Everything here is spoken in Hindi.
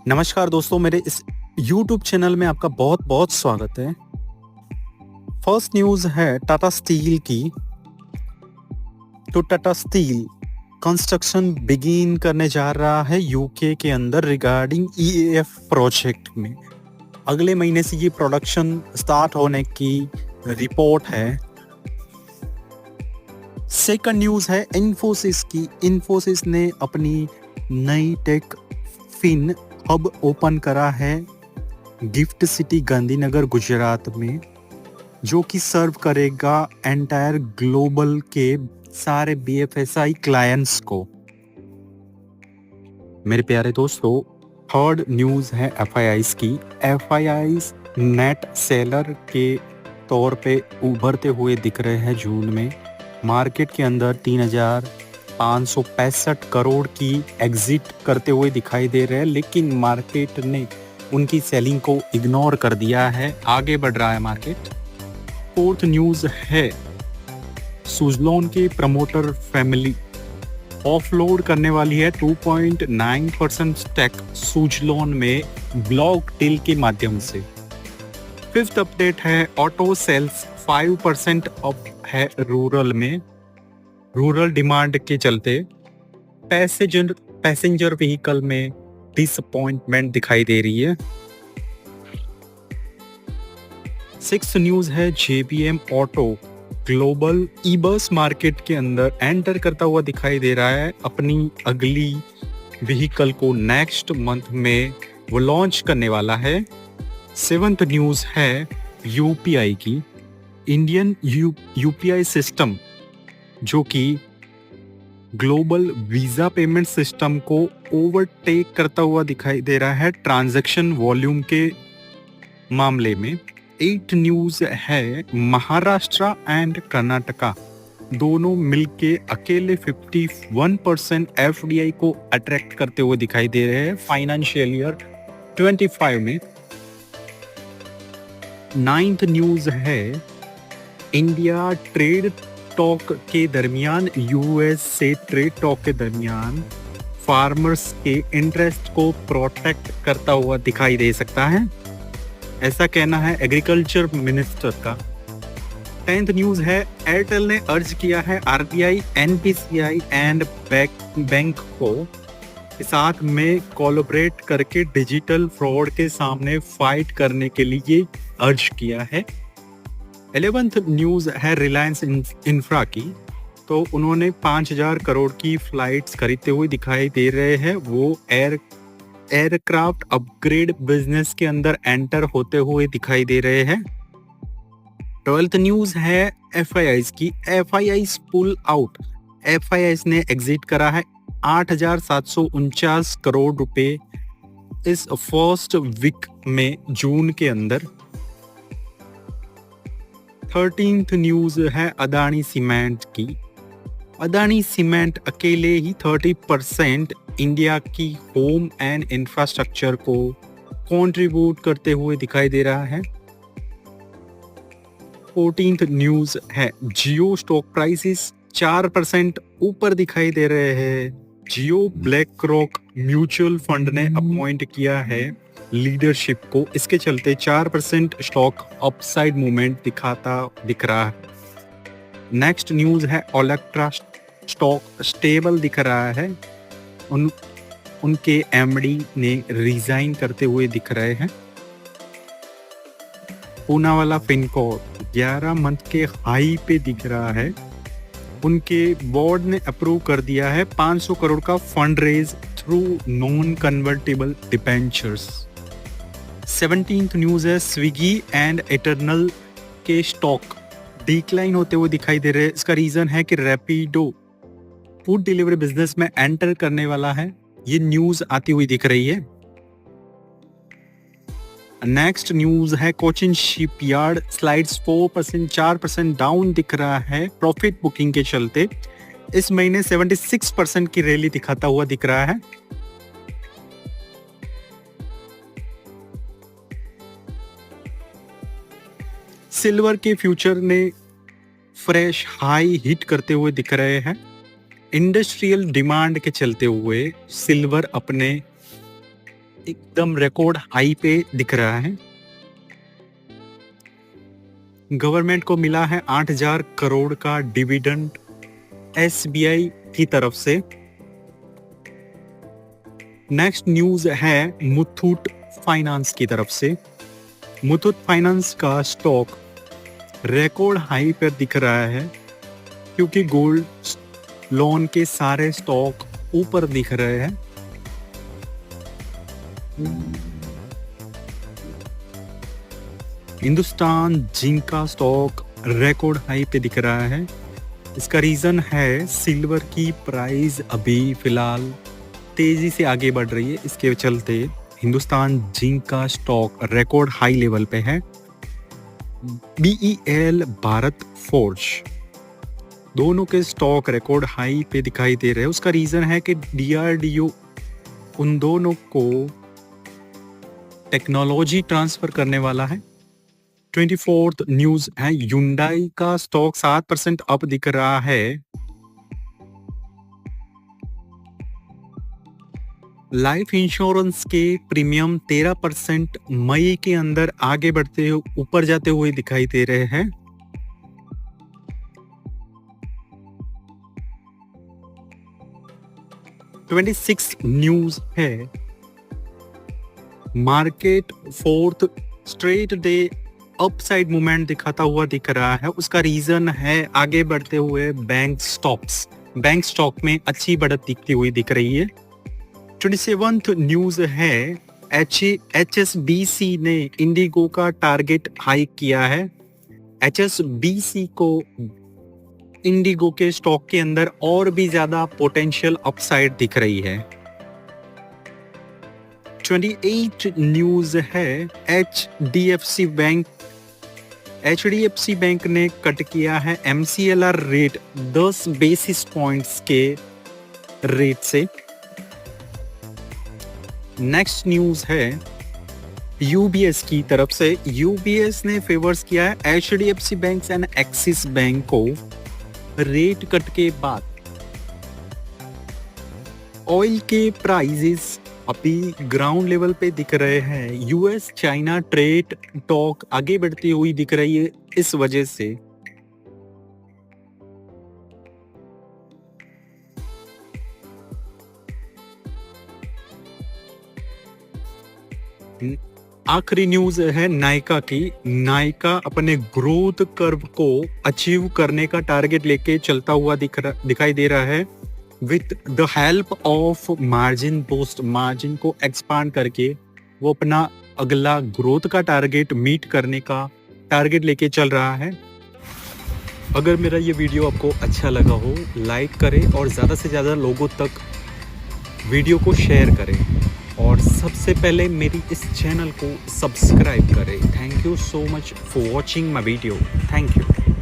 नमस्कार दोस्तों, मेरे इस YouTube चैनल में आपका बहुत बहुत स्वागत है। फर्स्ट न्यूज़ है टाटा स्टील की। तो टाटा स्टील कंस्ट्रक्शन बिगिन करने जा रहा है यूके के अंदर रिगार्डिंग ईएएफ प्रोजेक्ट में। अगले महीने से ये प्रोडक्शन स्टार्ट होने की रिपोर्ट है। सेकंड न्यूज़ है इन्फोसिस की। इन्फोसिस ने अपनी नई टेक फिन हब ओपन करा है गिफ्ट सिटी गांधीनगर गुजरात में, जो कि सर्व करेगा एंटायर ग्लोबल के सारे बीएफएसआई क्लाइंट्स को। मेरे प्यारे दोस्तों, थर्ड न्यूज़ है एफआईआईज की। एफआईआईज नेट सेलर के तौर पे उभरते हुए दिख रहे हैं जून में। मार्केट के अंदर 3,565 करोड़ की एग्जिट करते हुए दिखाई दे रहे हैं, लेकिन मार्केट ने उनकी सेलिंग को इग्नोर कर दिया है। आगे बढ़ रहा है मार्केट। फोर्थ न्यूज़ है सुजलॉन की प्रमोटर फैमिली ऑफलोड करने वाली है 2.9% स्टेक सुजलॉन में ब्लॉक डील के माध्यम से। फिफ्थ अपडेट है ऑटो सेल्स 5% अप है रूरल में। रूरल डिमांड के चलते पैसेंजर व्हीकल में डिसअपॉइंटमेंट दिखाई दे रही है। सिक्स्थ न्यूज़ है जेबीएम ऑटो ग्लोबल ई बस मार्केट के अंदर एंटर करता हुआ दिखाई दे रहा है। अपनी अगली व्हीकल को नेक्स्ट मंथ में वो लॉन्च करने वाला है। सेवंथ न्यूज़ है यूपीआई की। इंडियन यूपीआई सिस्टम, जो कि ग्लोबल वीज़ा पेमेंट सिस्टम को ओवरटेक करता हुआ दिखाई दे रहा है ट्रांजैक्शन वॉल्यूम के मामले में। 8 न्यूज़ है महाराष्ट्र एंड कर्नाटका दोनों मिलके अकेले 51% एफडीआई को अट्रैक्ट करते हुए दिखाई दे रहे हैं फाइनेंशियल ईयर 25 में। 9th न्यूज़ है इंडिया ट्रेड टॉक के दरमियान, यूएस से ट्रेड टॉक के दरमियान फार्मर्स के इंटरेस्ट को प्रोटेक्ट करता हुआ दिखाई दे सकता है, ऐसा कहना है एग्रीकल्चर मिनिस्टर का। 10th न्यूज़ है एयरटेल ने अर्ज किया है आरबीआई, एनपीसीआई एंड बैंक को साथ में कोलैबोरेट करके डिजिटल फ्रॉड के सामने फाइट करने के लिए अर्ज किया है। 11th न्यूज़ है रिलायंस इंफ्रा की। तो उन्होंने 5,000 करोड़ की फ्लाइट्स खरीदते हुए दिखाई दे रहे हैं। वो एयरक्राफ्ट अपग्रेड बिजनेस के अंदर एंटर होते हुए दिखाई दे रहे हैं। 12th न्यूज़ है एफआईआईज की। FIIs pull out. एफआईआईज ने एग्जिट करा है 8,749 करोड़ रुपए इस फर्स्ट वीक में जून के अंदर। 13th न्यूज़ है अदानी सीमेंट की। अदानी सीमेंट अकेले ही 30% इंडिया की होम एंड इंफ्रास्ट्रक्चर को कंट्रीब्यूट करते हुए दिखाई दे रहा है। 14th न्यूज़ है जियो स्टॉक प्राइसेस 4% ऊपर दिखाई दे रहे हैं। जियो ब्लैक रॉक म्यूचुअल फंड ने अपॉइंट किया है लीडरशिप को, इसके चलते 4% स्टॉक अपसाइड मूवमेंट दिख रहा है। नेक्स्ट न्यूज़ है ओलेक्ट्रा स्टॉक स्टेबल दिख रहा है। उनके एमडी ने रिजाइन करते हुए दिख रहे हैं। पूनावाला फिनकॉर्प 11 मंथ के हाई पे दिख रहा है। उनके बोर्ड ने अप्रूव कर दिया है 500 करोड़ का fund raise through non convertible debentures. 17th news है स्विगी एंड इटरनल के स्टॉक डिक्लाइन होते हुए दिखाई दे रहे हैं। इसका रीजन है कि रैपिडो फूड डिलीवरी बिजनेस में एंटर करने वाला है। ये न्यूज़ आती हुई दिख रही है। नेक्स्ट न्यूज़ है कोचिन शिपयार्ड स्लाइड्स 4% डाउन दिख रहा है प्रॉफिट बुकिंग के चलते। इस महीने 76% की रैली दिखाता हुआ दिख रहा है। सिल्वर के फ्यूचर ने फ्रेश हाई हिट करते हुए दिख रहे हैं। इंडस्ट्रियल डिमांड के चलते हुए सिल्वर अपने एकदम रिकॉर्ड हाई पे दिख रहा है। गवर्नमेंट को मिला है 8,000 करोड़ का डिविडेंड एसबीआई की तरफ से। नेक्स्ट न्यूज है मुथूट फाइनेंस की तरफ से। मुथूट फाइनेंस का स्टॉक रिकॉर्ड हाई पर दिख रहा है क्योंकि गोल्ड लोन के सारे स्टॉक ऊपर दिख रहे हैं। हिंदुस्तान जिंक का स्टॉक रिकॉर्ड हाई पे दिख रहा है। इसका रीजन है सिल्वर की प्राइस अभी फिलहाल तेजी से आगे बढ़ रही है, इसके चलते हिंदुस्तान जिंक का स्टॉक रिकॉर्ड हाई लेवल पे है। बीईएल, भारत फोर्ज दोनों के स्टॉक रिकॉर्ड हाई पे दिखाई दे रहे हैं। उसका रीजन है कि डीआरडीओ उन दोनों को टेक्नोलॉजी ट्रांसफर करने वाला है। 24th न्यूज है ह्युंडई का स्टॉक 7% अप दिख रहा है। लाइफ इंश्योरेंस के प्रीमियम 13% मई के अंदर आगे बढ़ते ऊपर जाते हुए दिखाई दे रहे हैं। न्यूज है market 4th straight day upside movement दिखाता हुआ दिख रहा है। उसका रीजन है आगे बढ़ते हुए बैंक स्टॉक में अच्छी बढ़त दिखती हुई दिख रही है। 27th न्यूज है HSBC ने इंडिगो का टारगेट हाइक किया है। HSBC को इंडिगो के स्टॉक के अंदर और भी ज्यादा पोटेंशियल अपसाइड दिख रही है। 28 न्यूज है HDFC बैंक ने कट किया है MCLR रेट 10 बेसिस पॉइंट्स के रेट से। नेक्स्ट न्यूज है UBS की तरफ से। UBS ने फेवर्स किया है HDFC bank and axis bank को रेट कट के बाद। ऑयल के प्राइसेस अभी ग्राउंड लेवल पे दिख रहे हैं। US चाइना ट्रेड टॉक आगे बढ़ती हुई दिख रही है इस वजह से। आखिरी न्यूज है नायका की। नायका अपने ग्रोथ कर्व को अचीव करने का टारगेट लेके चलता हुआ दिखाई दे रहा है with the help of margin boost. Margin को एक्सपांड करके वो अपना अगला ग्रोथ का टारगेट मीट करने का टारगेट लेके चल रहा है। अगर मेरा ये वीडियो आपको अच्छा लगा हो, लाइक करें और ज़्यादा से ज़्यादा लोगों तक वीडियो को शेयर करें और सबसे पहले मेरी इस चैनल को सब्सक्राइब करें। Thank you so much for watching my video. Thank you.